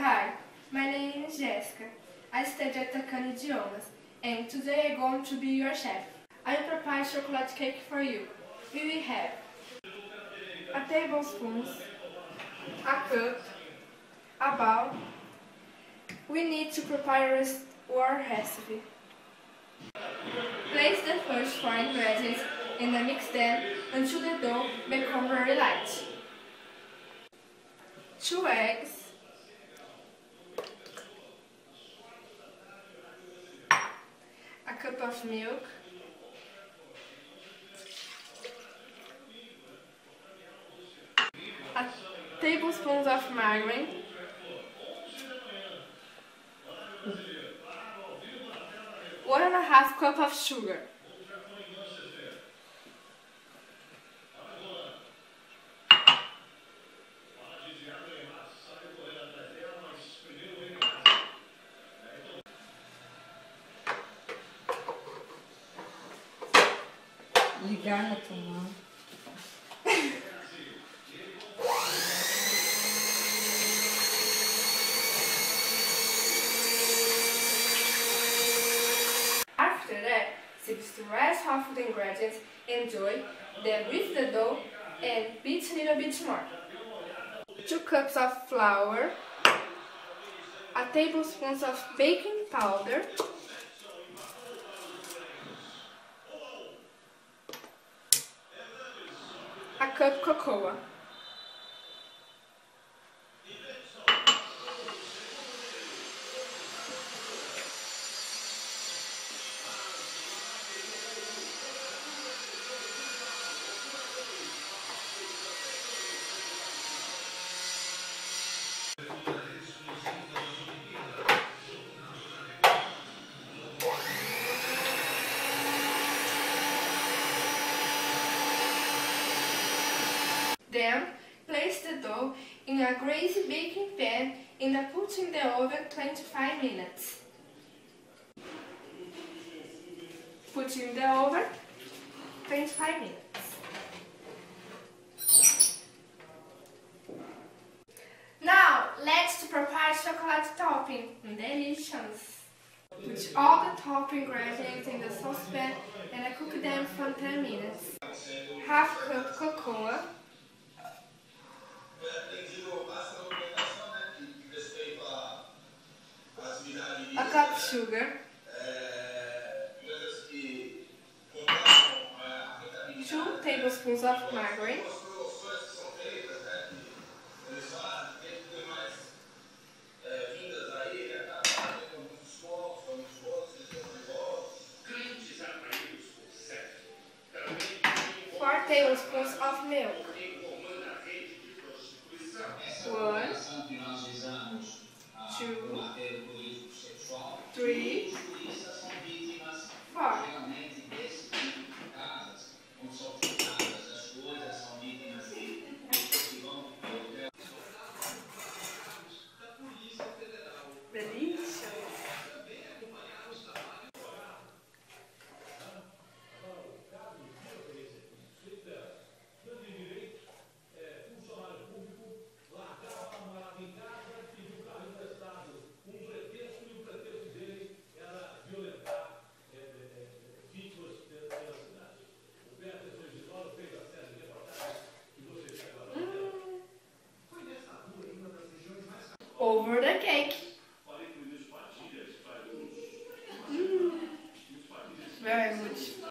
Hi, my name is Jessica. I study at Takano Idiomas, and today I'm going to be your chef. I will prepare chocolate cake for you. We will have a tablespoon, a cup, a bowl. We need to prepare our recipe. Place the first 4 ingredients and mix them until the dough becomes very light. 2 eggs, a cup of milk, a tablespoon of margarine, 1½ cup of sugar, ligar na tomada. After that, mix the rest of the ingredients, enjoy them with the dough and beat a little bit more. 2 cups of flour, a tablespoon of baking powder, a cup cocoa. Then, place the dough in a greasy baking pan and put in the oven 25 minutes. Put in the oven 25 minutes. Now, let's prepare chocolate topping. Delicious! Put all the topping ingredients in the saucepan and cook them for 10 minutes. Half cup cocoa, a cup sugar, 2 tablespoons of margarine, four tablespoons of milk, 1, 2, 3, 4. Delícia! Over the cake. Very good.